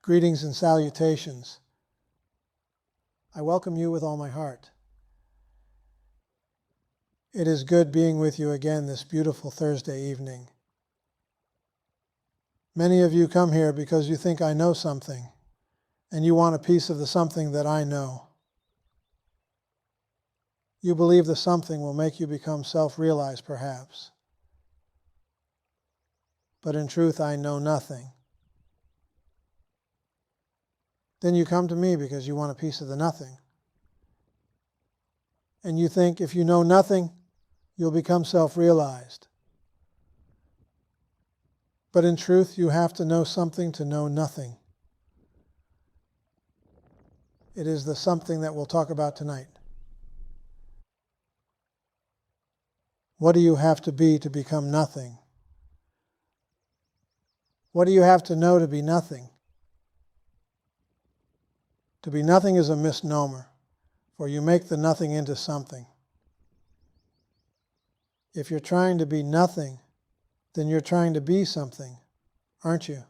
Greetings and salutations. I welcome you with all my heart. It is good being with you again this beautiful Thursday evening. Many of you come here because you think I know something, and you want a piece of the something that I know. You believe the something will make you become self-realized, perhaps. But in truth, I know nothing. Then you come to me because you want a piece of the nothing. And you think if you know nothing, you'll become self-realized. But in truth, you have to know something to know nothing. It is the something that we'll talk about tonight. What do you have to be to become nothing? What do you have to know to be nothing? To be nothing is a misnomer, for you make the nothing into something. If you're trying to be nothing, then you're trying to be something, aren't you?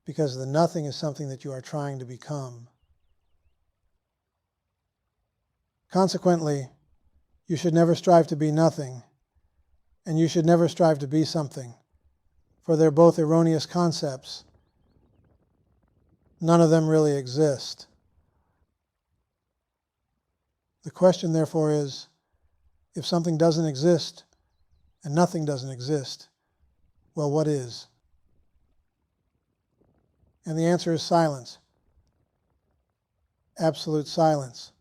Because the nothing is something that you are trying to become. Consequently, you should never strive to be nothing, and you should never strive to be something, for they're both erroneous concepts. None of them really exist. The question, therefore, is, if something doesn't exist and nothing doesn't exist, well, what is? And the answer is silence. Absolute silence.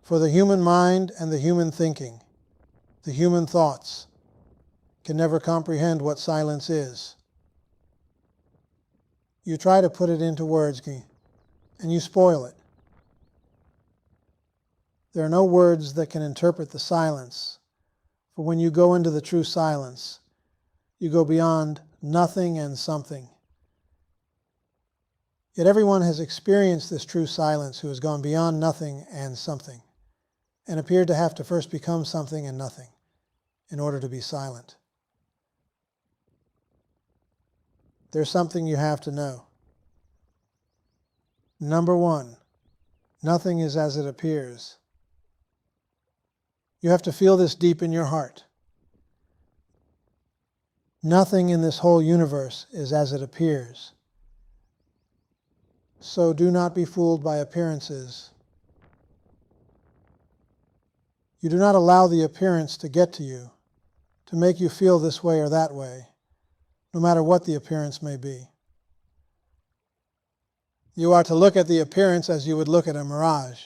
For the human mind and the human thinking, the human thoughts, can never comprehend what silence is. You try to put it into words, and you spoil it. There are no words that can interpret the silence, for when you go into the true silence, you go beyond nothing and something. Yet everyone has experienced this true silence who has gone beyond nothing and something, and appeared to have to first become something and nothing in order to be silent. There's something you have to know. Number one, nothing is as it appears. You have to feel this deep in your heart. Nothing in this whole universe is as it appears. So do not be fooled by appearances. You do not allow the appearance to get to you, to make you feel this way or that way, no matter what the appearance may be. You are to look at the appearance as you would look at a mirage.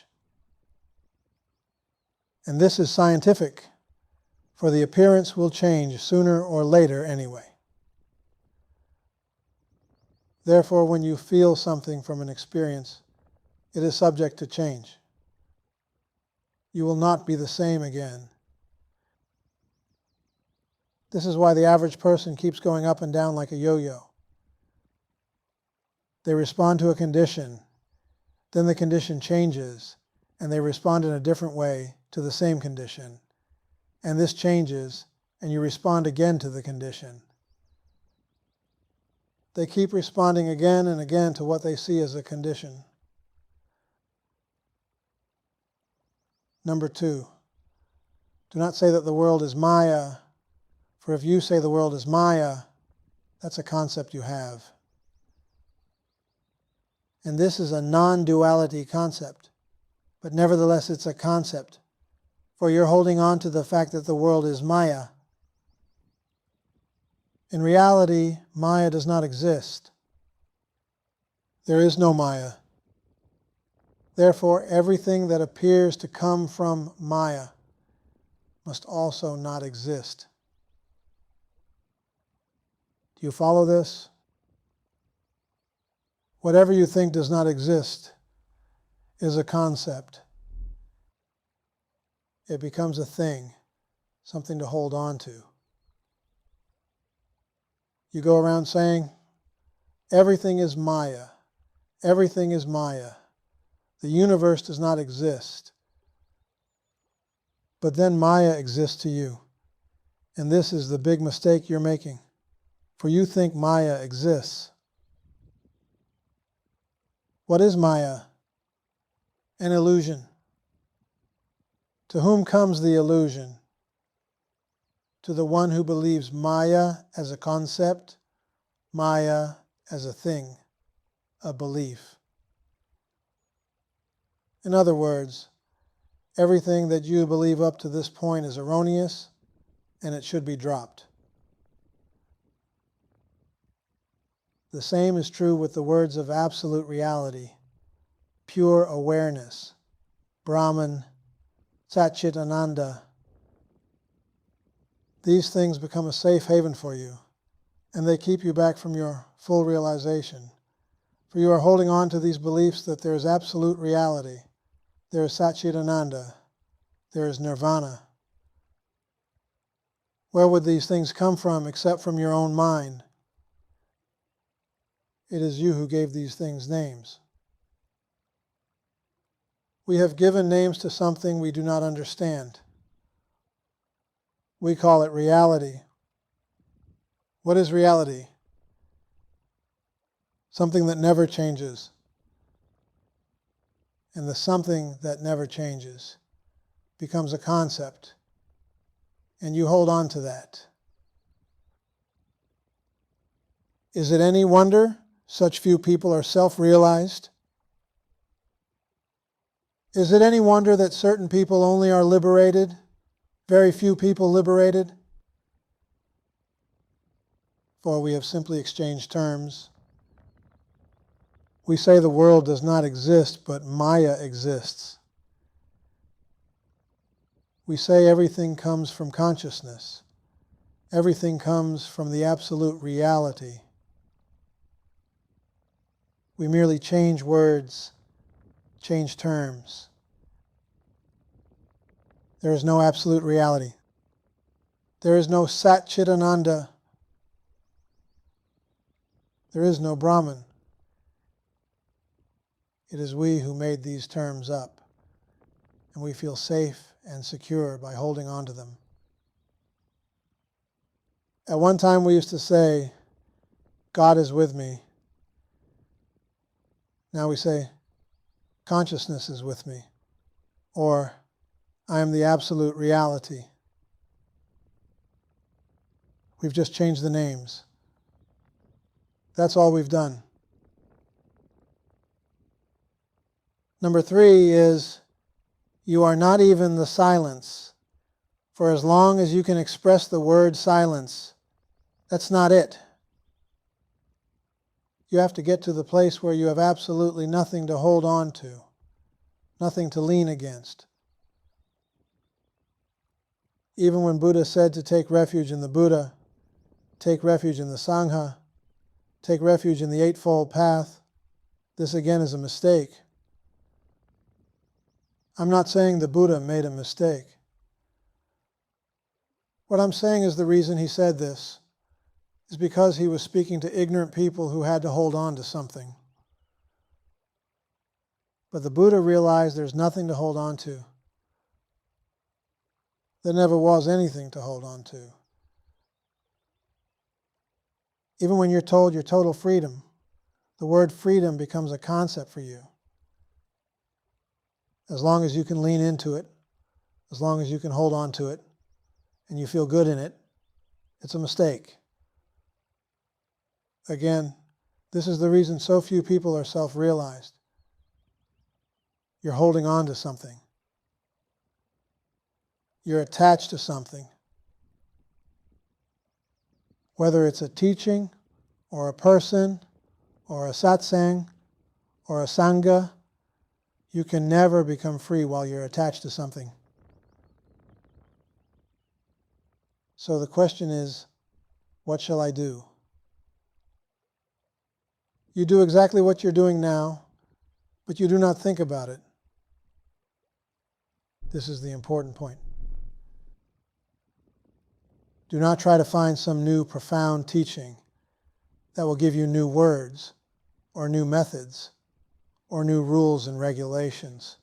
And this is scientific, for the appearance will change sooner or later anyway. Therefore, when you feel something from an experience, it is subject to change. You will not be the same again. This is why the average person keeps going up and down like a yo-yo. They respond to a condition, then the condition changes, and they respond in a different way to the same condition. And this changes, and you respond again to the condition. They keep responding again and again to what they see as a condition. Number two, do not say that the world is Maya, for if you say the world is Maya, that's a concept you have. And this is a non-duality concept, but nevertheless it's a concept, for you're holding on to the fact that the world is Maya. In reality, Maya does not exist. There is no Maya. Therefore, everything that appears to come from Maya must also not exist. Do you follow this? Whatever you think does not exist is a concept. It becomes a thing, something to hold on to. You go around saying, everything is Maya, everything is Maya. The universe does not exist. But then Maya exists to you. And this is the big mistake you're making. for you think Maya exists. What is Maya? An illusion. To whom comes the illusion? To the one who believes Maya as a concept, Maya as a thing, a belief. In other words, everything that you believe up to this point is erroneous and it should be dropped. The same is true with the words of absolute reality, pure awareness, Brahman, Satchitananda. These things become a safe haven for you, and they keep you back from your full realization. For you are holding on to these beliefs that there is absolute reality, there is Satchitananda, there is Nirvana. Where would these things come from except from your own mind? It is you who gave these things names. We have given names to something we do not understand. We call it reality. What is reality? Something that never changes. And the something that never changes becomes a concept, and you hold on to that. Is it any wonder such few people are self-realized? Is it any wonder that certain people only are liberated, very few people liberated? For we have simply exchanged terms. We say the world does not exist, but Maya exists. We say everything comes from consciousness. Everything comes from the absolute reality. We merely change words, change terms. There is no absolute reality. There is no Satchitananda. There is no Brahman. It is we who made these terms up, and we feel safe and secure by holding on to them. At one time we used to say, God is with me. Now we say, consciousness is with me, or I am the absolute reality. We've just changed the names. That's all we've done. Number 3 is, you are not even the silence. For as long as you can express the word silence, that's not it. You have to get to the place where you have absolutely nothing to hold on to, nothing to lean against. Even when Buddha said to take refuge in the Buddha, take refuge in the Sangha, take refuge in the Eightfold Path, this again is a mistake. I'm not saying the Buddha made a mistake. What I'm saying is the reason he said this is because he was speaking to ignorant people who had to hold on to something. But the Buddha realized there's nothing to hold on to. There never was anything to hold on to. Even when you're told your total freedom, the word freedom becomes a concept for you. As long as you can lean into it, as long as you can hold on to it, and you feel good in it, it's a mistake. Again, this is the reason so few people are self-realized. You're holding on to something. You're attached to something. Whether it's a teaching, or a person, or a satsang, or a sangha, you can never become free while you're attached to something. So the question is, what shall I do? You do exactly what you're doing now, but you do not think about it. This is the important point. Do not try to find some new profound teaching that will give you new words, or new methods, or new rules and regulations.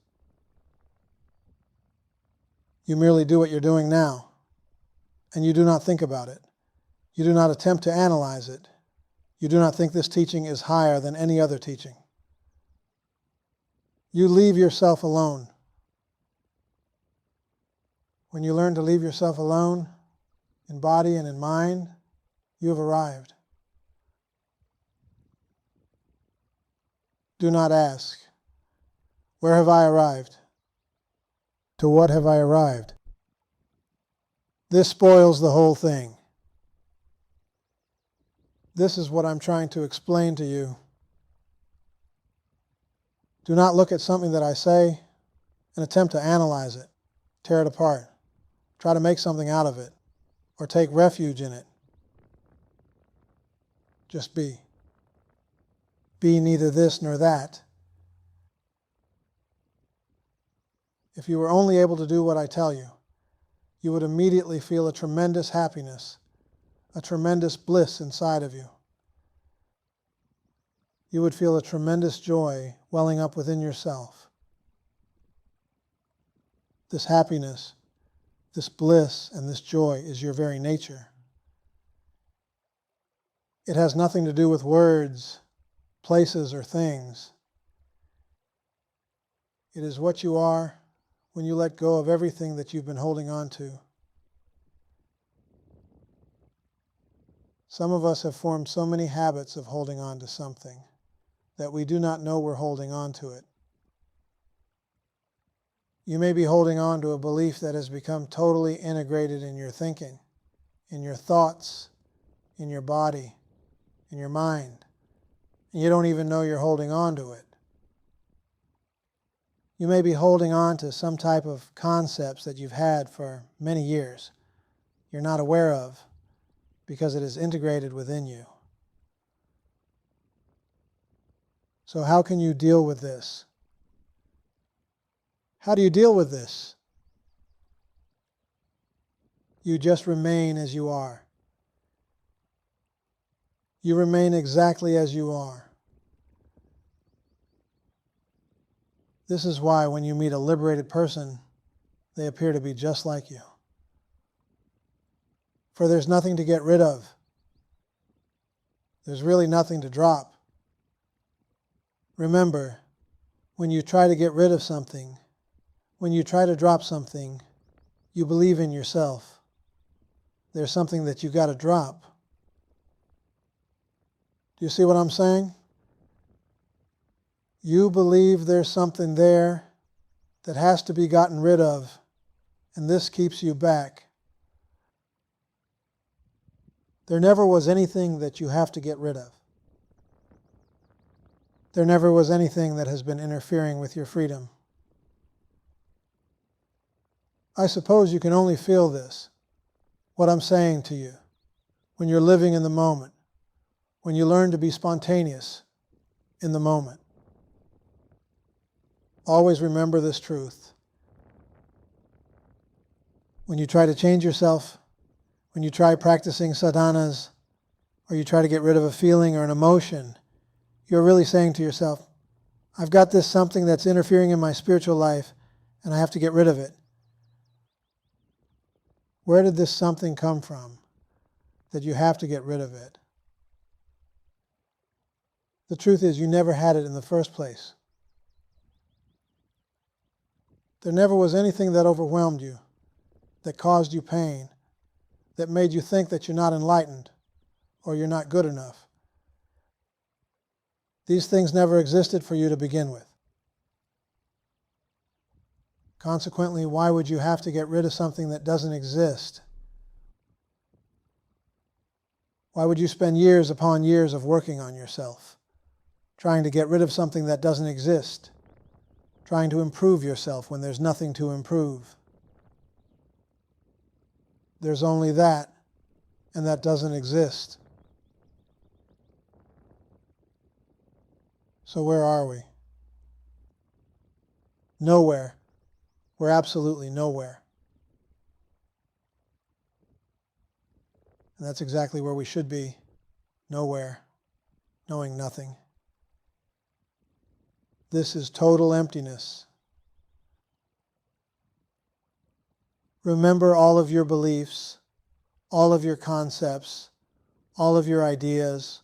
You merely do what you're doing now, and you do not think about it. You do not attempt to analyze it. You do not think this teaching is higher than any other teaching. You leave yourself alone. When you learn to leave yourself alone, in body and in mind, you have arrived. Do not ask, where have I arrived? To what have I arrived? This spoils the whole thing. This is what I'm trying to explain to you. Do not look at something that I say and attempt to analyze it, tear it apart, try to make something out of it, or take refuge in it. Just be. Be neither this nor that. If you were only able to do what I tell you, you would immediately feel a tremendous happiness, a tremendous bliss inside of you. You would feel a tremendous joy welling up within yourself. This happiness, this bliss, and this joy is your very nature. It has nothing to do with words, places, or things. It is what you are when you let go of everything that you've been holding on to. Some of us have formed so many habits of holding on to something that we do not know we're holding on to it. You may be holding on to a belief that has become totally integrated in your thinking, in your thoughts, in your body, in your mind, and you don't even know you're holding on to it. You may be holding on to some type of concepts that you've had for many years you're not aware of because it is integrated within you. So how can you deal with this? How do you deal with this? You just remain as you are. You remain exactly as you are. This is why when you meet a liberated person, they appear to be just like you. For there's nothing to get rid of. There's really nothing to drop. Remember, when you try to get rid of something, when you try to drop something, you believe in yourself. There's something that you got to drop. Do you see what I'm saying? You believe there's something there that has to be gotten rid of, and this keeps you back. There never was anything that you have to get rid of. There never was anything that has been interfering with your freedom. I suppose you can only feel this, what I'm saying to you, when you're living in the moment, when you learn to be spontaneous in the moment. Always remember this truth. When you try to change yourself, when you try practicing sadhanas, or you try to get rid of a feeling or an emotion, you're really saying to yourself, I've got this something that's interfering in my spiritual life, and I have to get rid of it. Where did this something come from that you have to get rid of it? The truth is, you never had it in the first place. There never was anything that overwhelmed you, that caused you pain, that made you think that you're not enlightened or you're not good enough. These things never existed for you to begin with. Consequently, why would you have to get rid of something that doesn't exist? Why would you spend years upon years of working on yourself, trying to get rid of something that doesn't exist, trying to improve yourself when there's nothing to improve? There's only that, and that doesn't exist. So where are we? Nowhere. We're absolutely nowhere. And that's exactly where we should be. Nowhere. Knowing nothing. This is total emptiness. Remember all of your beliefs, all of your concepts, all of your ideas,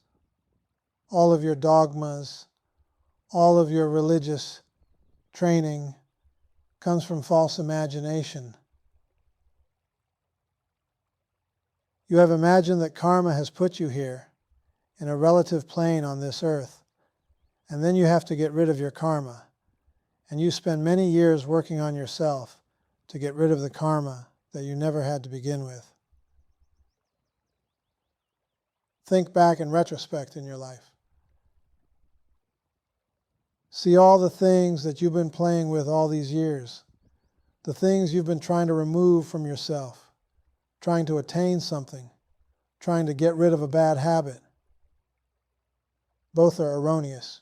all of your dogmas, all of your religious training comes from false imagination. You have imagined that karma has put you here in a relative plane on this earth, and then you have to get rid of your karma. And you spend many years working on yourself to get rid of the karma that you never had to begin with. Think back in retrospect in your life. See all the things that you've been playing with all these years, the things you've been trying to remove from yourself, trying to attain something, trying to get rid of a bad habit. Both are erroneous.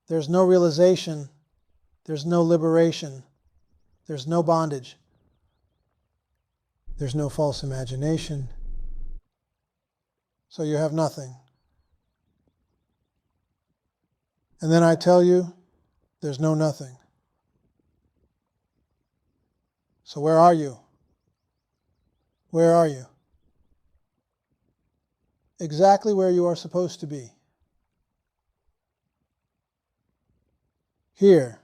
There's no realization, there's no liberation, there's no bondage, there's no false imagination, so you have nothing. And then I tell you, there's no nothing. So where are you? Where are you? Exactly where you are supposed to be. Here,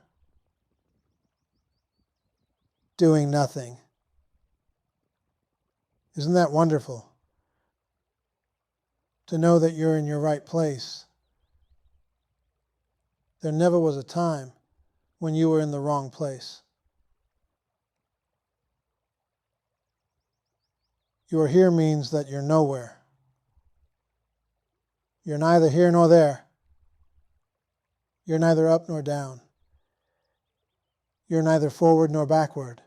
doing nothing. Isn't that wonderful? To know that you're in your right place. There never was a time when you were in the wrong place. You are here means that you're nowhere. You're neither here nor there. You're neither up nor down. You're neither forward nor backward.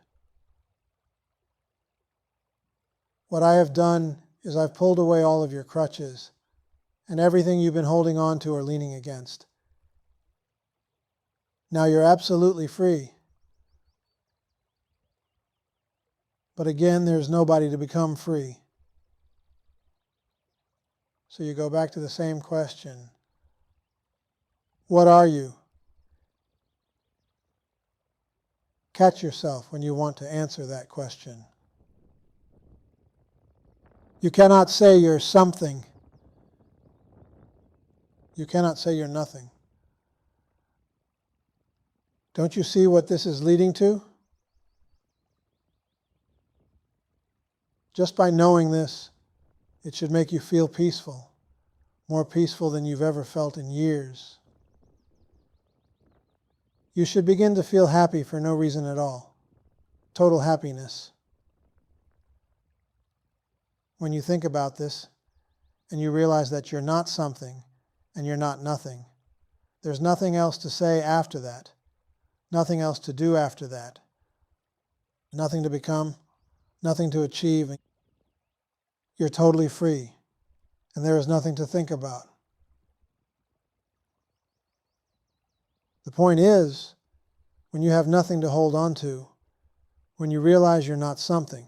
What I have done is I've pulled away all of your crutches and everything you've been holding on to or leaning against. Now you're absolutely free. But again, there's nobody to become free. So you go back to the same question. What are you? Catch yourself when you want to answer that question. You cannot say you're something. You cannot say you're nothing. Don't you see what this is leading to? Just by knowing this, it should make you feel peaceful, more peaceful than you've ever felt in years. You should begin to feel happy for no reason at all. Total happiness. When you think about this and you realize that you're not something and you're not nothing, there's nothing else to say after that, nothing else to do after that, nothing to become, nothing to achieve. You're totally free, and there is nothing to think about. The point is, when you have nothing to hold on to, when you realize you're not something,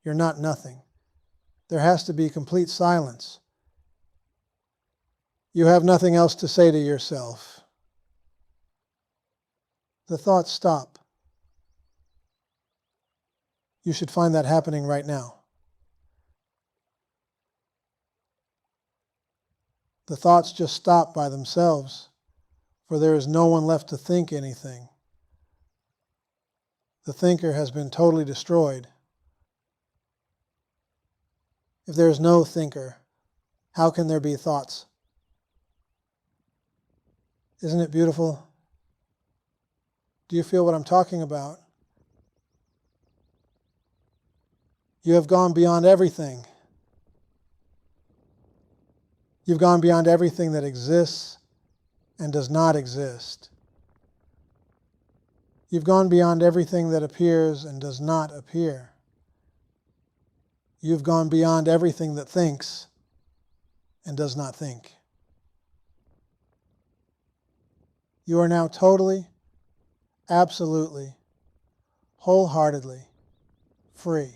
you're not nothing, there has to be complete silence. You have nothing else to say to yourself. The thoughts stop. You should find that happening right now. The thoughts just stop by themselves, for there is no one left to think anything. The thinker has been totally destroyed. If there is no thinker, how can there be thoughts? Isn't it beautiful? Do you feel what I'm talking about? You have gone beyond everything. You've gone beyond everything that exists and does not exist. You've gone beyond everything that appears and does not appear. You've gone beyond everything that thinks and does not think. You are now totally, absolutely, wholeheartedly free.